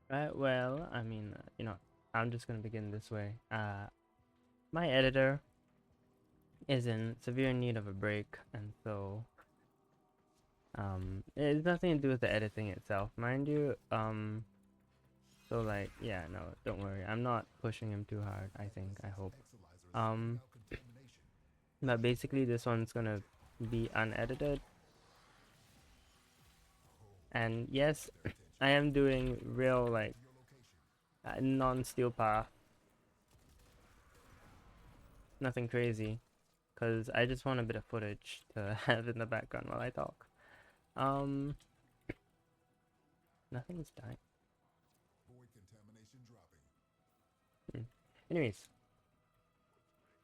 Right, well, I mean, I'm just gonna begin this way. My editor is in severe need of a break, and so, it has nothing to do with the editing itself, mind you. So like, yeah, no, don't worry. I'm not pushing him too hard, I think, I hope. Um, but basically this one's gonna be unedited, and yes, I am doing real, like, non-steel path, nothing crazy. Because I just want a bit of footage to have in the background while I talk. Um, Nothing's dying. Hmm. Anyways,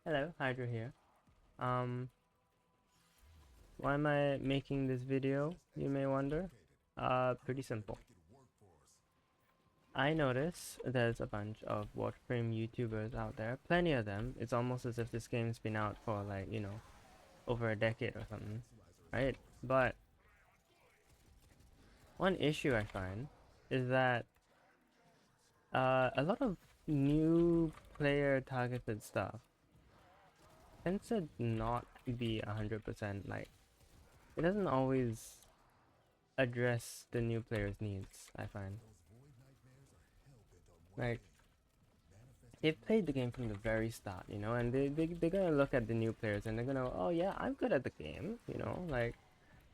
hello, Hydra here. Um, why am I making this video, you may wonder? Pretty simple. I notice there's a bunch of WARFRAME YouTubers out there, plenty of them. It's almost as if this game's been out for, like, over a decade or something, right? But one issue I find is that a lot of new player targeted stuff tends to not be 100%, like, it doesn't always address the new player's needs, I find. Like, they've played the game from the very start, and they're gonna look at the new players and they're gonna, oh yeah, I'm good at the game, like,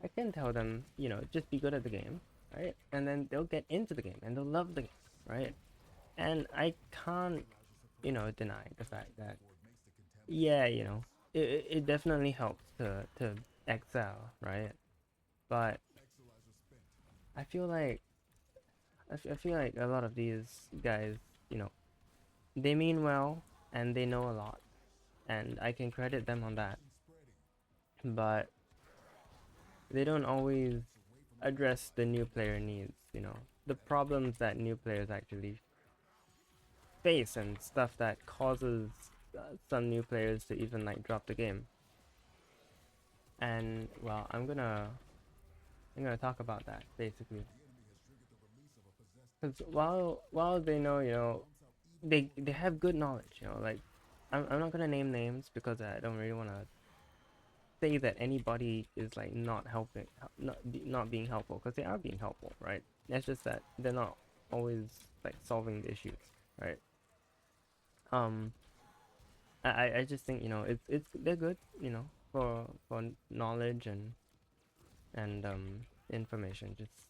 I can tell them, just be good at the game, right? And then they'll get into the game and they'll love the game, right? And I can't, deny the fact that, yeah, it definitely helps to excel, right? But I feel like I feel like a lot of these guys, you know, they mean well and they know a lot, and I can credit them on that. But they don't always address the new player needs, the problems that new players actually face and stuff that causes some new players to even like drop the game. And well, I'm gonna talk about that basically. Because while they know, they have good knowledge, like, I'm not gonna name names because I don't really want to say that anybody is like not helping, not being helpful, because they are being helpful, right? It's just that they're not always like solving the issues, right? Um, I just think, it's they're good, for knowledge and information. Just,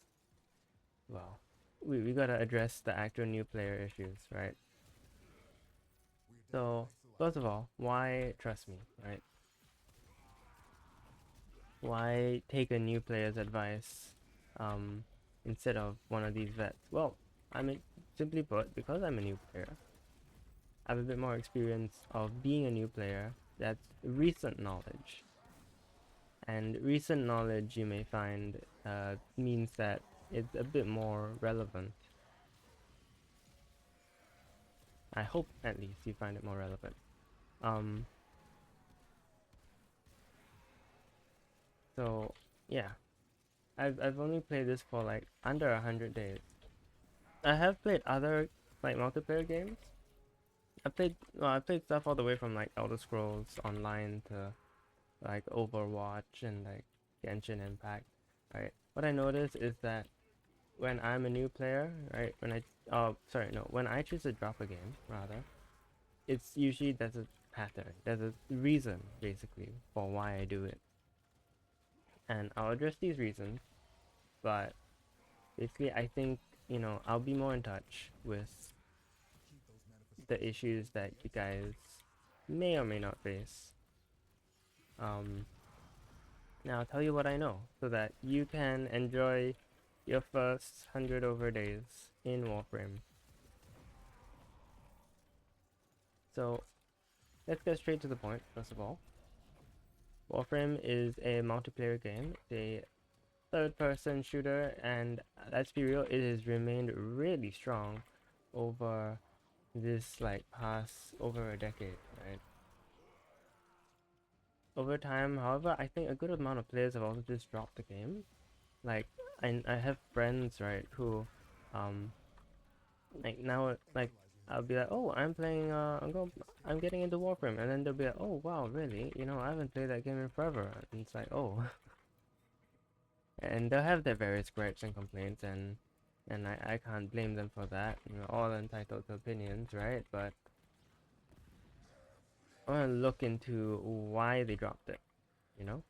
well, we gotta address the actual new player issues, right? So, first of all, why trust me, right? Why take a new player's advice instead of one of these vets? Well, I mean, simply put, because I'm a new player, I have a bit more experience of being a new player. That's recent knowledge. And recent knowledge, you may find, means that it's a bit more relevant. I hope, at least, you find it more relevant. Um, so, yeah. I've only played this for like under 100 days. I have played other like multiplayer games. I played stuff all the way from like Elder Scrolls Online to like Overwatch and like Genshin Impact, right? What I noticed is that when I'm a new player, right, when I choose to drop a game, rather, it's usually there's a pattern, there's a reason basically for why I do it, and I'll address these reasons. But basically, I think, I'll be more in touch with the issues that you guys may or may not face. Um, Now I'll tell you what I know so that you can enjoy your first 100 over days in Warframe. So let's get straight to the point, first of all. Warframe is a multiplayer game, a third-person shooter, and let's be real, it has remained really strong over this like past over a decade, right? Over time, however, I think a good amount of players have also just dropped the game. Like, I have friends, right, who, um, Like now, like I'll be like, oh, I'm playing, I'm getting into Warframe, and then they'll be like, oh wow, really? You know, I haven't played that game in forever. And it's like, oh, and they'll have their various gripes and complaints, and I can't blame them for that. You know, all entitled to opinions, right? But I want to look into why they dropped it. You know.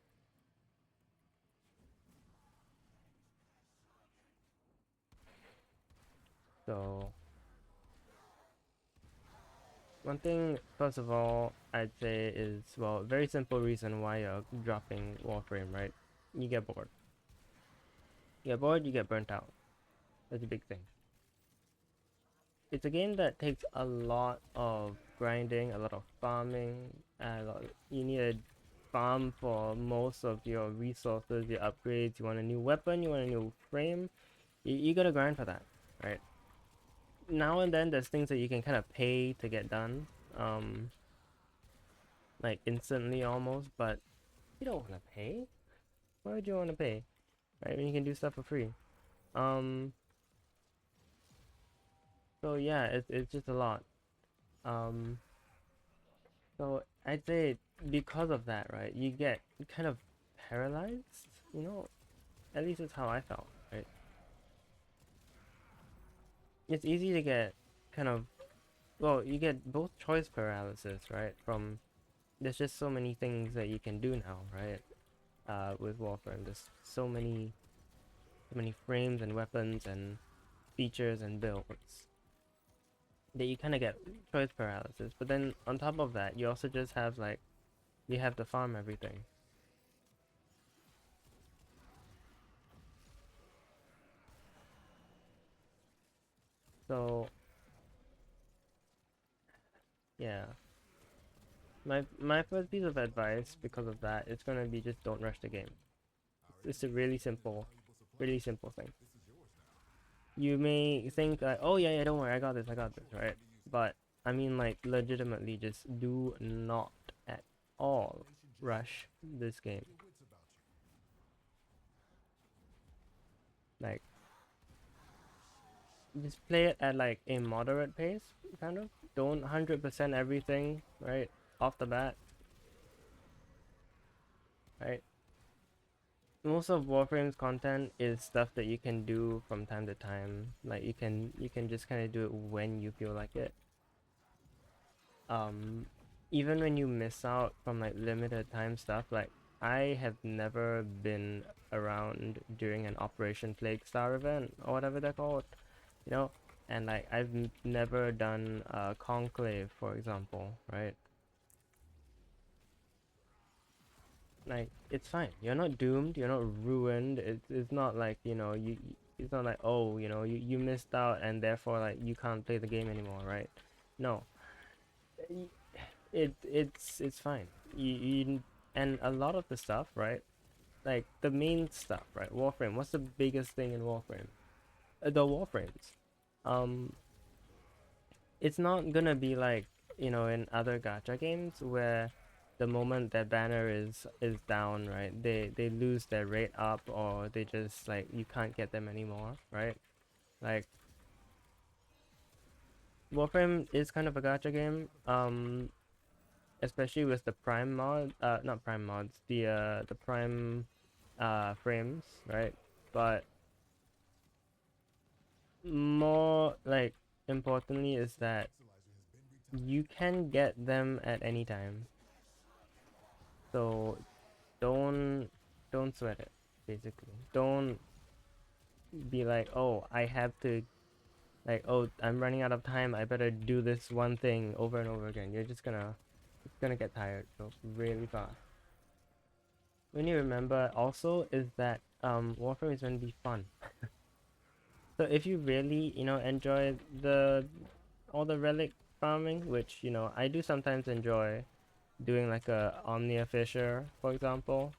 So one thing, first of all, I'd say is, well, very simple reason why you're dropping Warframe, right? You get bored. You get bored, you get burnt out. That's a big thing. It's a game that takes a lot of grinding, a lot of farming, you need a farm for most of your resources, your upgrades. You want a new weapon, you want a new frame, you gotta grind for that, right? Now and then there's things that you can kind of pay to get done, like instantly almost, but you don't want to pay. Why would you want to pay, right? When you can do stuff for free. Um, so yeah, it's just a lot. Um, so I'd say because of that, right, you get kind of paralyzed, you know? At least it's how I felt, right? It's easy to get kind of, well, you get both choice paralysis, right? From, there's just so many things that you can do now, right? With Warframe, there's so many frames and weapons and features and builds that you kind of get choice paralysis. But then on top of that, you also just have like, you have to farm everything. So yeah, my first piece of advice because of that is gonna be just don't rush the game. It's a really simple thing. You may think like, oh yeah, don't worry, I got this, right? But I mean, like, legitimately, just do not at all rush this game. Like, just play it at like a moderate pace, kind of. Don't 100% everything, right, off the bat, right? Most of Warframe's content is stuff that you can do from time to time. Like you can just kind of do it when you feel like it. Um, even when you miss out from like limited time stuff, like I have never been around during an Operation Plague Star event or whatever they're called, you know, and like I've never done Conclave, for example, right? Like it's fine. You're not doomed. You're not ruined. It's not like, you know, it's not like, oh, you know, you missed out and therefore like you can't play the game anymore, right? No, it's fine. You and a lot of the stuff, right? Like the main stuff, right? Warframe. What's the biggest thing in Warframe? The Warframes. Um, it's not gonna be like, you know, in other gacha games where the moment their banner is down, right, they lose their rate up, or they just like you can't get them anymore, right? Like Warframe is kind of a gacha game, especially with the prime mod, not prime mods, the prime frames, right? But more like importantly is that you can get them at any time. So don't sweat it, basically. Don't be like, oh, I have to, like, oh, I'm running out of time, I better do this one thing over and over again. You're just gonna, it's gonna get tired so really fast. When you remember also is that Warframe is gonna be fun. So if you really, you know, enjoy all the relic farming, which, you know, I do sometimes enjoy doing like a Omnia Fisher, for example,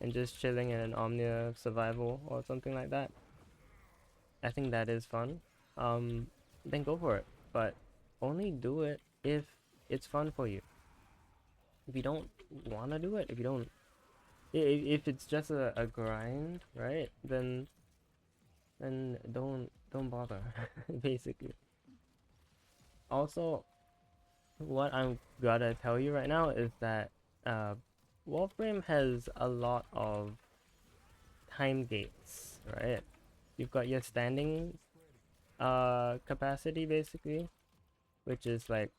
and just chilling in an Omnia survival or something like that. I think that is fun. Then go for it. But only do it if it's fun for you. If you don't wanna do it, if you don't, if it's just a grind, right? Then don't bother, basically. also, what I'm gonna tell you right now is that Warframe has a lot of time gates, right? You've got your standing capacity basically, which is like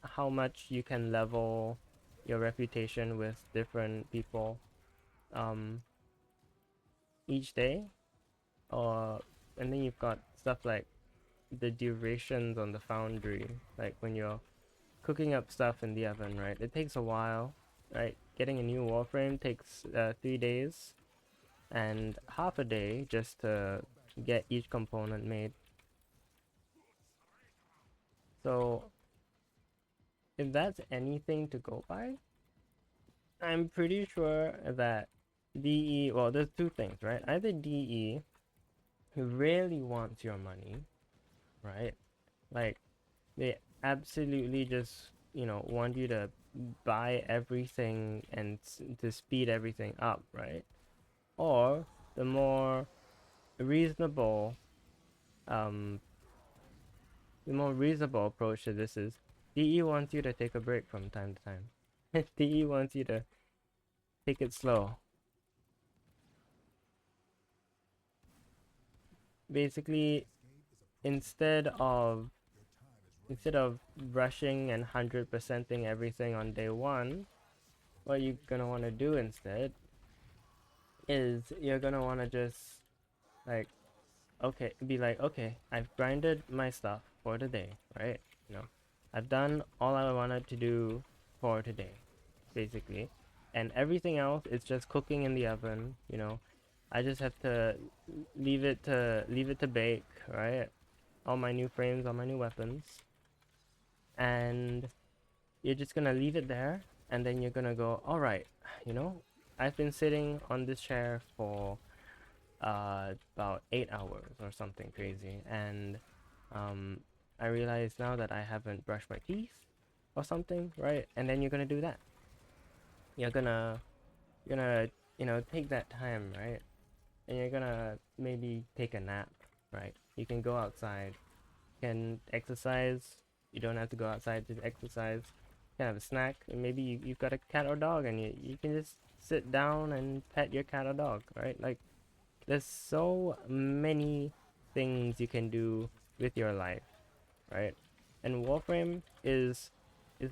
how much you can level your reputation with different people um each day, or and then you've got stuff like the durations on the foundry, like when you're cooking up stuff in the oven, right? It takes a while, right? Getting a new warframe takes 3 days and half a day just to get each component made. So if that's anything to go by, I'm pretty sure that DE, well, there's two things, right? Either DE really wants your money, right? Like, they absolutely just, want you to buy everything and to speed everything up, right? Or the more reasonable, um, the more reasonable approach to this is DE wants you to take a break from time to time. DE wants you to take it slow. Basically, instead of rushing and 100%ing everything on day one, what you're gonna want to do instead is you're gonna want to just like okay, I've grinded my stuff for the day, right? I've done all I wanted to do for today, basically, and everything else is just cooking in the oven. I just have to leave it to bake, right? All my new frames, all my new weapons, and you're just gonna leave it there, and then you're gonna go, all right, I've been sitting on this chair for about 8 hours or something crazy, and I realize now that I haven't brushed my teeth or something, right? And then you're gonna do that. You're gonna take that time, right? And you're gonna maybe take a nap, right? You can go outside, you can exercise. You don't have to go outside to exercise. You can have a snack, and maybe you've got a cat or dog, and you can just sit down and pet your cat or dog, right? Like, there's so many things you can do with your life, right? And Warframe is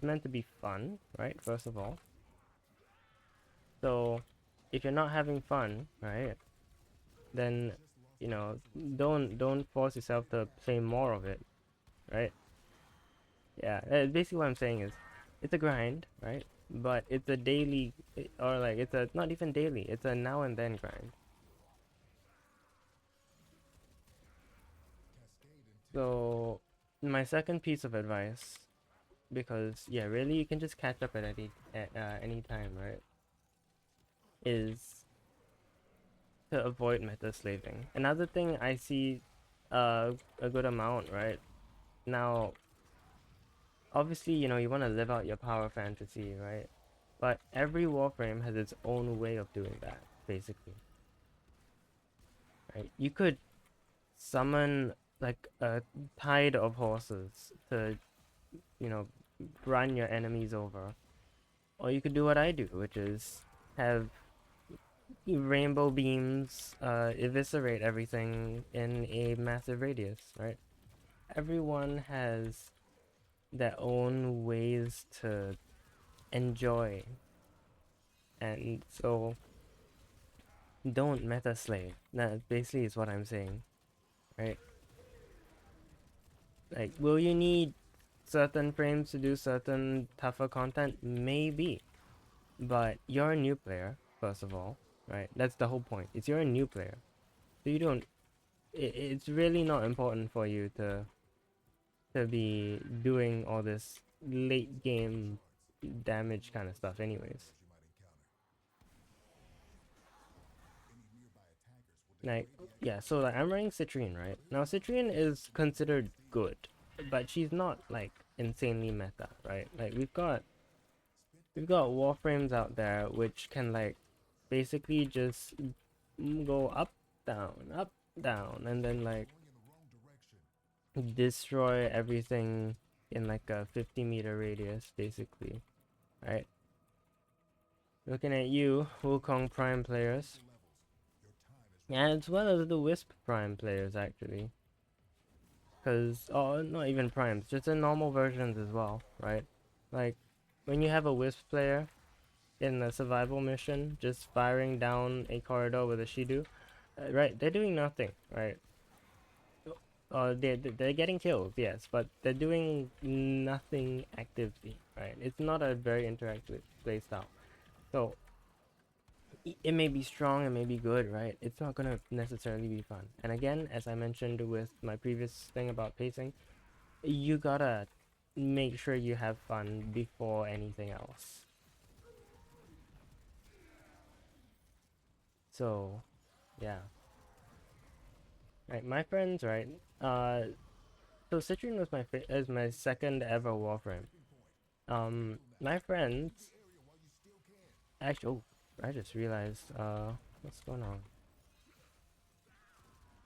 meant to be fun, right? First of all. So if you're not having fun, right, then don't force yourself to play more of it, right? Yeah, basically what I'm saying is it's a grind, right? But it's a daily, or like it's a not even daily, it's a now and then grind. So my second piece of advice, because yeah, really you can just catch up at any time, right? Is to avoid meta slaving. Another thing I see a good amount, right? Now, obviously, you want to live out your power fantasy, right? But every warframe has its own way of doing that, basically. Right? You could summon like a tide of horses to, you know, run your enemies over. Or you could do what I do, which is have rainbow beams eviscerate everything in a massive radius, right? Everyone has their own ways to enjoy, and so don't meta slave. That basically is what I'm saying, right? Like, will you need certain frames to do certain tougher content? Maybe, but you're a new player, first of all, right? That's the whole point. It's you're a new player, so you don't. It's really not important for you to be doing all this late game damage kind of stuff, anyways. Like, yeah, so like I'm running Citrine, right? Now Citrine is considered good, but she's not like insanely meta, right? Like we've got warframes out there which can like basically just go up, down, and then like destroy everything in like a 50-meter radius, basically, right? Looking at you, Wukong Prime players, and as well as the Wisp Prime players, actually. Because, oh, not even Primes, just in normal versions as well, right? Like, when you have a Wisp player in a survival mission, just firing down a corridor with a Shidu, right? They're doing nothing, right? They're getting kills, yes, but they're doing nothing actively, right? It's not a very interactive playstyle. So, it may be strong, it may be good, right? It's not gonna necessarily be fun. And again, as I mentioned with my previous thing about pacing, you gotta make sure you have fun before anything else. So, yeah. Right, my friends, right? So Citrine was is my second ever Warframe. My friends actually. Oh, I just realized. What's going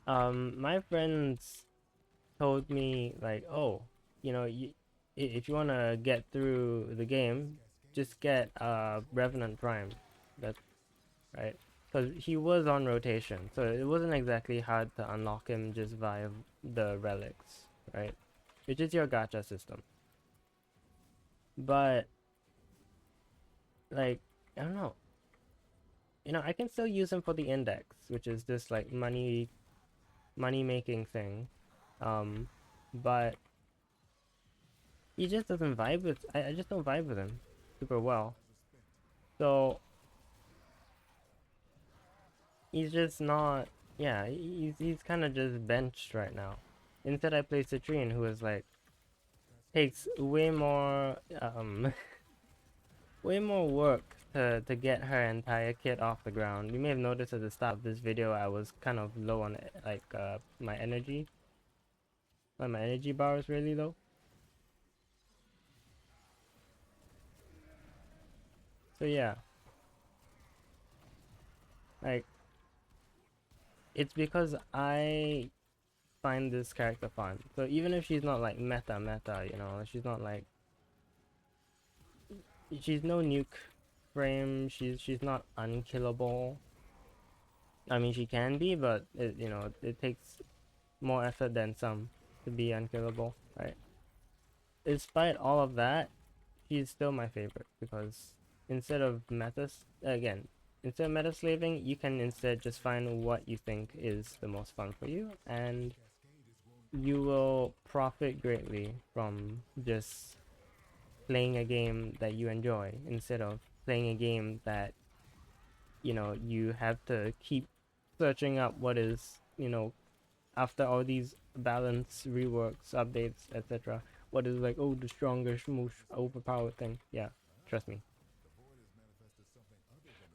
on? My friends told me like, oh, you know, if you wanna get through the game, just get Revenant Prime. That's right. Because he was on rotation, so it wasn't exactly hard to unlock him just via the relics, right? Which is your gacha system. But like, I don't know. You know, I can still use him for the index, which is this like money making thing. Um, but he just doesn't vibe with. I just don't vibe with him super well. So he's just not. Yeah, he's kind of just benched right now. Instead, I play Citrine, who is like takes way more way more work to get her entire kit off the ground. You may have noticed at the start of this video I was kind of low on like my energy. Like my energy bar is really low. So yeah, like it's because I find this character fun. So even if she's not like meta, you know, she's not like she's no nuke frame. She's not unkillable. I mean, she can be, but you know, it takes more effort than some to be unkillable, right? Despite all of that, she's still my favorite because instead of instead of meta slaving, you can instead just find what you think is the most fun for you, and you will profit greatly from just playing a game that you enjoy instead of playing a game that, you know, you have to keep searching up what is, you know, after all these balance reworks, updates, etc. What is like, oh, the strongest, most overpowered thing? Yeah, trust me.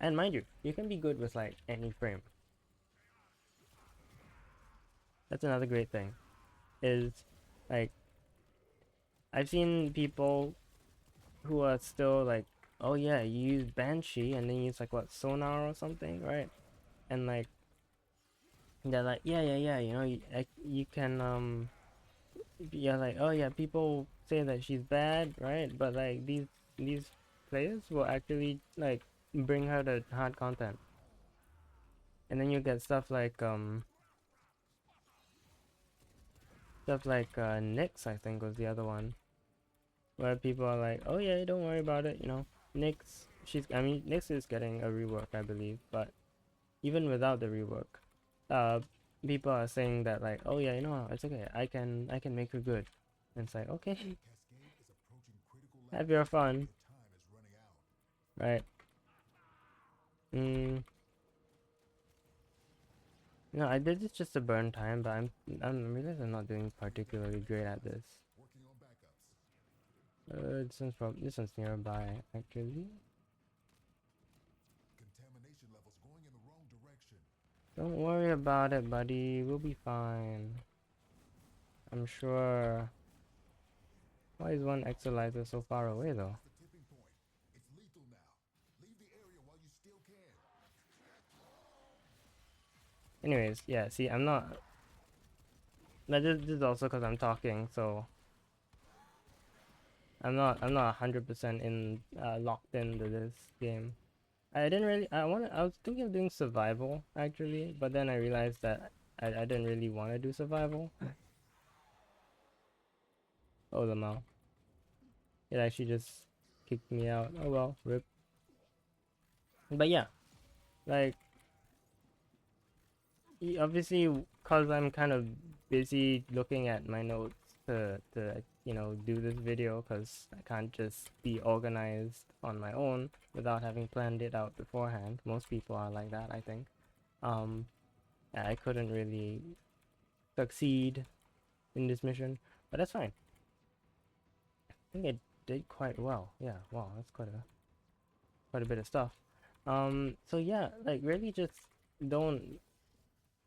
And mind you, you can be good with like any frame. That's another great thing. Is like I've seen people who are still like, oh yeah, you use Banshee and then you use like what, sonar or something, right? And like they're like, yeah, you know, you can yeah, like, oh yeah, people say that she's bad, right? But like these players will actually like bring her to hard content, and then you get stuff like Nyx, I think was the other one, where people are like, oh yeah, don't worry about it, you know, Nyx, I mean, Nyx is getting a rework, I believe, but even without the rework, uh, people are saying that like, oh yeah, you know, it's okay, I can make her good, and it's like, okay, have your fun, right? No, I did it just to burn time, but I'm realizing I'm not doing particularly great at this. This one's nearby actually. Don't worry about it, buddy. We'll be fine. I'm sure. Why is one exolyzer so far away though? Anyways, yeah. See, I'm not. This is also because I'm talking, so I'm not 100% in locked into this game. I didn't really I was thinking of doing survival actually, but then I realized that I didn't really want to do survival. Oh, the mouth. It actually just kicked me out. Oh well, rip. But yeah, like obviously because I'm kind of busy looking at my notes to do this video, because I can't just be organized on my own without having planned it out beforehand. Most people are like that, I think. um I couldn't really succeed in this mission, but that's fine. I think I did quite well. Yeah, wow, that's quite a bit of stuff. So yeah, like really just don't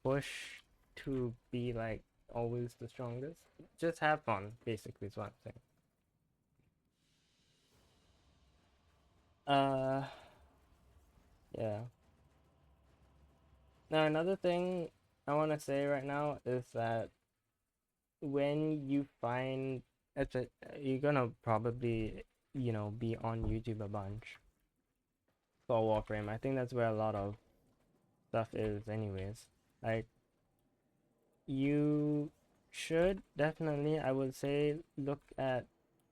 push to be like always the strongest. Just have fun, basically is what I'm saying. Uh, yeah. Now another thing I want to say right now is that when you find it's a, you're gonna probably be on YouTube a bunch for Warframe. I think that's where a lot of stuff is anyways. Like you should definitely, I would say, look at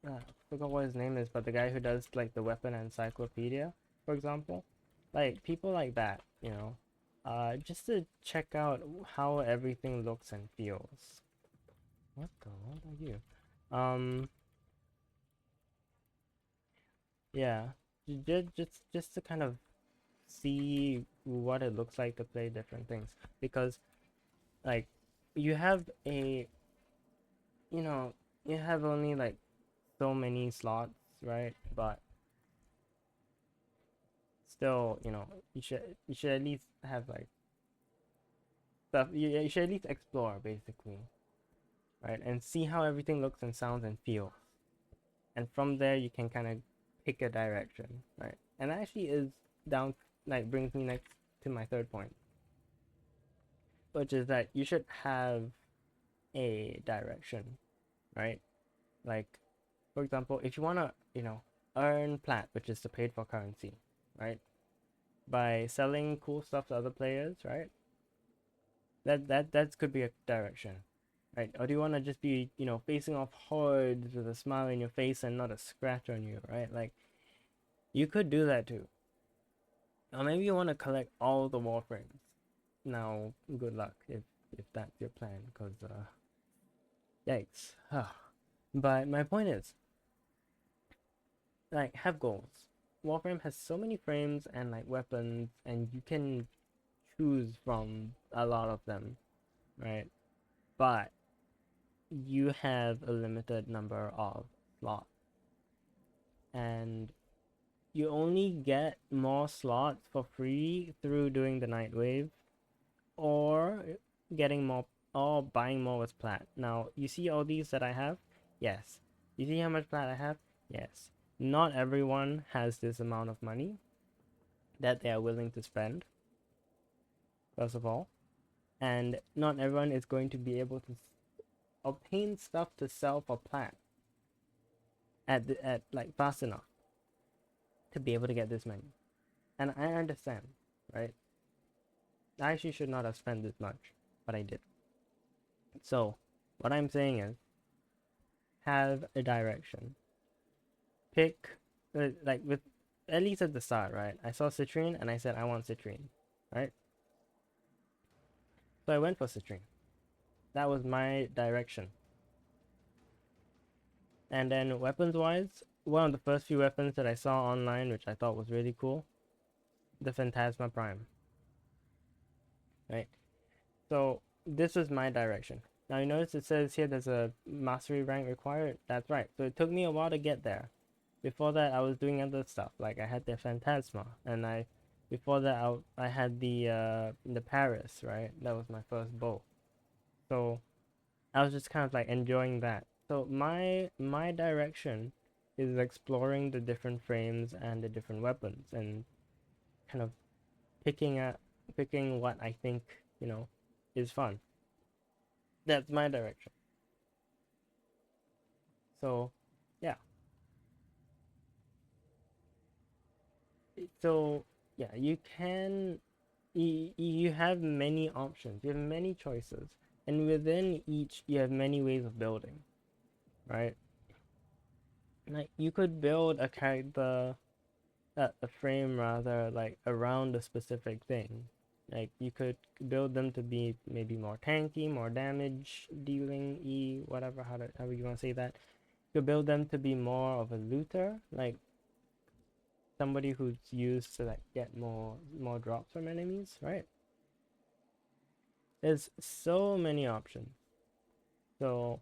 I forgot what his name is, but the guy who does like the weapon encyclopedia, for example. Like people like that, just to check out how everything looks and feels. What are you? Um, yeah, just to kind of see what it looks like to play different things, because like you have a you know you have only like so many slots, right? But still, you should at least have like stuff. You should at least explore, basically, right? And see how everything looks and sounds and feels, and from there you can kind of pick a direction, right? And that actually is down like brings me next to my third point, which is that you should have a direction, right? Like, for example, if you want to, earn plat, which is the paid for currency, right? By selling cool stuff to other players, right? That could be a direction, right? Or do you want to just be, facing off hordes with a smile in your face and not a scratch on you, right? Like, you could do that too. Or maybe you want to collect all the warframes. Now, good luck if that's your plan, because yikes. But my point is, like, have goals. Warframe has so many frames and like weapons, and you can choose from a lot of them, right? But you have a limited number of slots, and you only get more slots for free through doing the night wave, or getting more, or buying more with plat. Now you see all these that I have. Yes. You see how much plat I have. Yes. Not everyone has this amount of money that they are willing to spend, first of all, and not everyone is going to be able to obtain stuff to sell for plat at like fast enough to be able to get this many. And I understand, right? I actually should not have spent this much, but I did. So what I'm saying is, have a direction. Pick, like, with at least at the start, right? I saw citrine and I said I want citrine, right? So I went for citrine. That was my direction. And then weapons wise, one of the first few weapons that I saw online, which I thought was really cool, the Phantasma Prime, right? So this was my direction. Now you notice it says here there's a mastery rank required. That's right. So it took me a while to get there. Before that, I was doing other stuff. Like I had the Phantasma, and before that I had the Paris, right? That was my first bow. So I was just kind of like enjoying that. So my direction is exploring the different frames and the different weapons, and kind of picking what I think, is fun. That's my direction. So, yeah. so yeah, you can you have many options, you have many choices, and within each you have many ways of building, right? Like you could build a character, a frame rather, like around a specific thing. Like you could build them to be maybe more tanky, more damage dealing, whatever, however you want to say that. You could build them to be more of a looter, like somebody who's used to like get more drops from enemies, right? There's so many options. So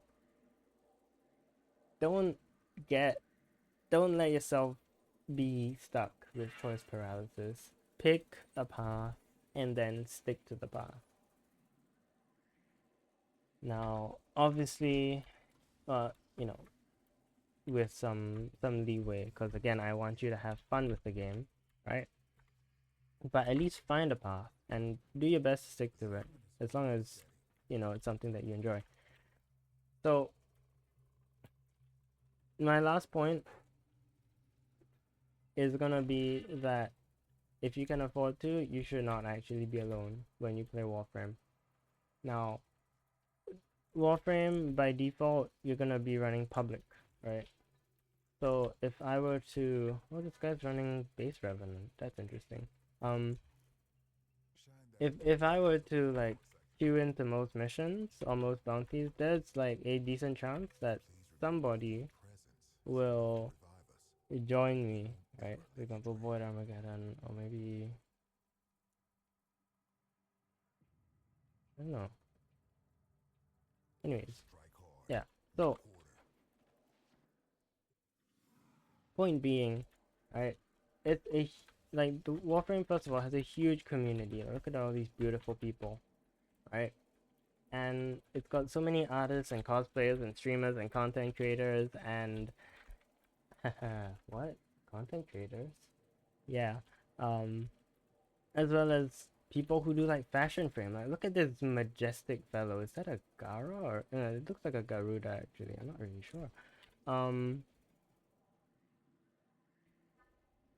don't get don't let yourself be stuck with choice paralysis. Pick a path and then stick to the path. Now, obviously, you know, with some leeway, because again, I want you to have fun with the game, right? But at least find a path and do your best to stick to it, as long as it's something that you enjoy. So, my last point is gonna be that if you can afford to, you should not actually be alone when you play Warframe. Now, Warframe by default, you're gonna be running public, right? So if I were to, oh, this guy's running base revenant. That's interesting. If I were to like queue into most missions or most bounties, there's like a decent chance that somebody will join me, right? For example, Void Armageddon, or maybe I don't know. Anyways, yeah. So point being, right? It's a like the Warframe Festival has a huge community. Look at all these beautiful people, right? And it's got so many artists and cosplayers and streamers and content creators and what? Content creators? Yeah. Um, as well as people who do like fashion frame. Like, look at this majestic fellow. Is that a Gara or it looks like a Garuda actually. I'm not really sure. Um,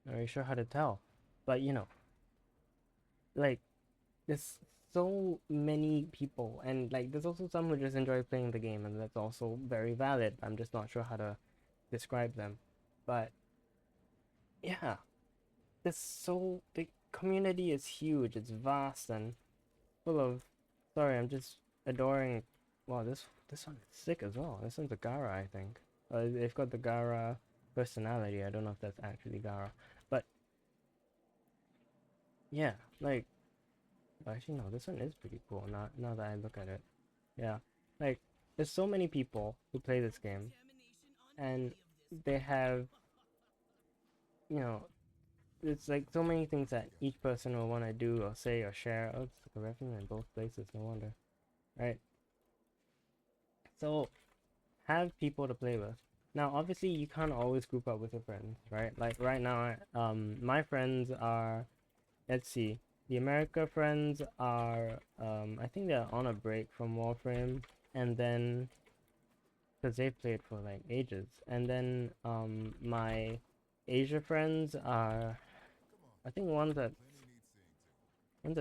not really sure how to tell, but like there's so many people, and like there's also some who just enjoy playing the game, and that's also very valid. I'm just not sure how to describe them, but yeah, the community is huge, it's vast and full of. Sorry, I'm just adoring. Wow, this one is sick as well. This one's a Gara, I think. They've got the Gara personality. I don't know if that's actually Gara, but yeah, like actually no, this one is pretty cool. Now that I look at it, yeah, like there's so many people who play this game, and they have you know it's like so many things that each person will want to do or say or share. Oh, it's like a revenue in both places, no wonder, right? So have people to play with. Now, obviously, you can't always group up with your friends, right? Like right now, my friends are, let's see, the America friends are, I think they're on a break from Warframe, and then because they've played for like ages, and then my Asia friends are, I think one's at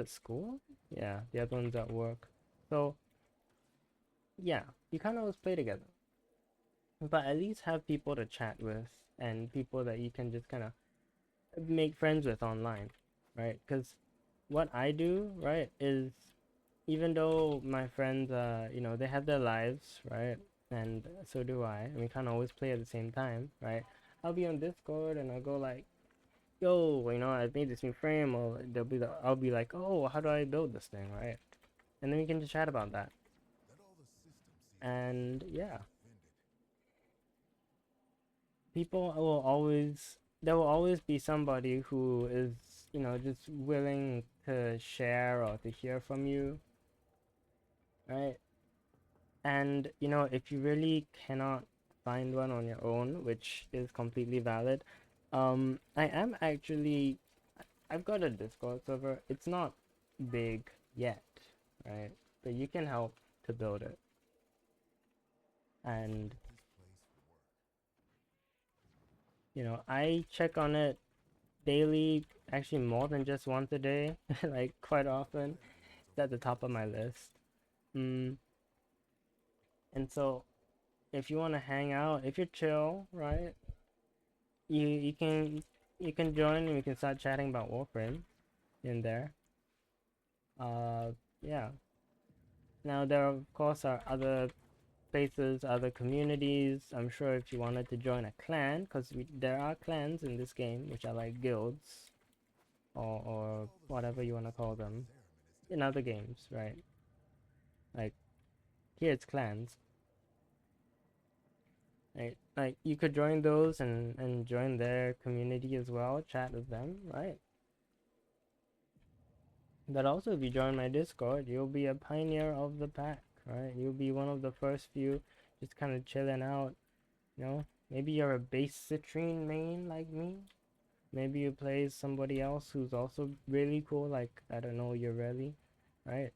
school, yeah, the other one's at work. So yeah, you can't always play together, but at least have people to chat with and people that you can just kind of make friends with online, right? Because what I do, right, is even though my friends, they have their lives, right, and so do I, and we can't always play at the same time, right? I'll be on Discord and I'll go like, yo, I made this new frame, or I'll be like, oh, how do I build this thing, right? And then we can just chat about that. And yeah, there will always be somebody who is, just willing to share or to hear from you, right? And if you really cannot find one on your own, which is completely valid, I've got a Discord server. It's not big yet, right? But you can help to build it. And I check on it daily, actually more than just once a day, like quite often. It's at the top of my list. And so if you want to hang out, if you're chill, right, you can join and we can start chatting about Warframe in there. Yeah. Now there of course are other places, other communities. I'm sure if you wanted to join a clan, because there are clans in this game, which are like guilds or whatever you want to call them in other games, right? Like here it's clans. Right? Like you could join those and join their community as well, chat with them, right? But also if you join my Discord, you'll be a pioneer of the pack, right? You'll be one of the first few just kind of chilling out, you know? Maybe you're a base citrine main like me. Maybe you play somebody else who's also really cool, like, I don't know, you're really, right?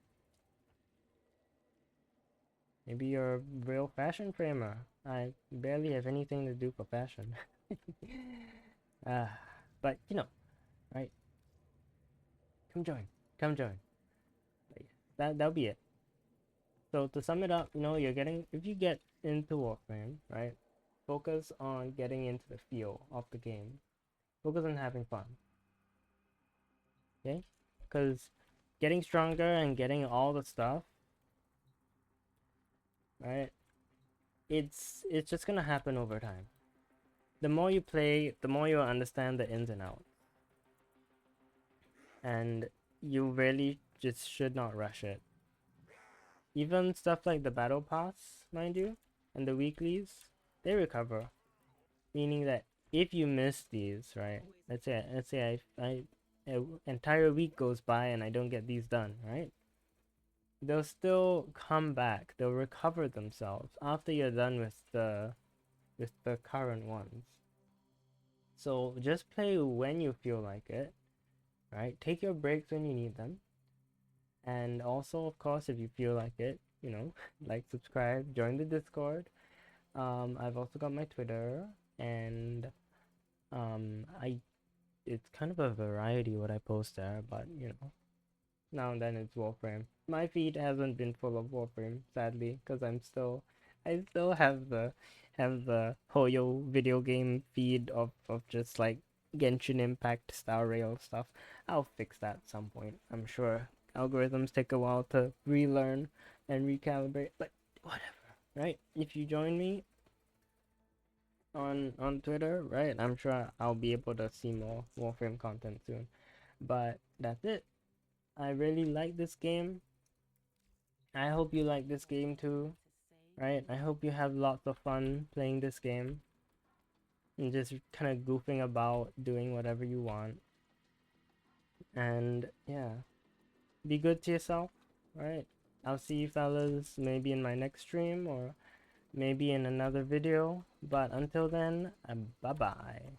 Maybe you're a real fashion framer. I barely have anything to do for fashion. But, you know, right? Come join. Come join. That'll be it. So to sum it up, you know, if you get into Warframe, right? Focus on getting into the feel of the game. Focus on having fun. Okay? Because getting stronger and getting all the stuff, right? It's just gonna happen over time. The more you play, the more you'll understand the ins and outs. And you really just should not rush it. Even stuff like the battle pass, mind you, and the weeklies, they recover. Meaning that if you miss these, right? Let's say I an entire week goes by and I don't get these done, right? They'll still come back. They'll recover themselves after you're done with the current ones. So just play when you feel like it, right? Take your breaks when you need them. And also, of course, if you feel like it, you know, like, subscribe, join the Discord. I've also got my Twitter, and it's kind of a variety what I post there, but you know, now and then it's Warframe. My feed hasn't been full of Warframe, sadly, because I still have the Hoyo video game feed of just like Genshin Impact Star Rail stuff. I'll fix that at some point. I'm sure algorithms take a while to relearn and recalibrate, but whatever, right? If you join me on Twitter, right, I'm sure I'll be able to see more Warframe content soon. But that's it. I really like this game. I hope you like this game too, right? I hope you have lots of fun playing this game and just kind of goofing about, doing whatever you want. And yeah, be good to yourself, right? I'll see you fellas maybe in my next stream or maybe in another video. But until then, bye bye.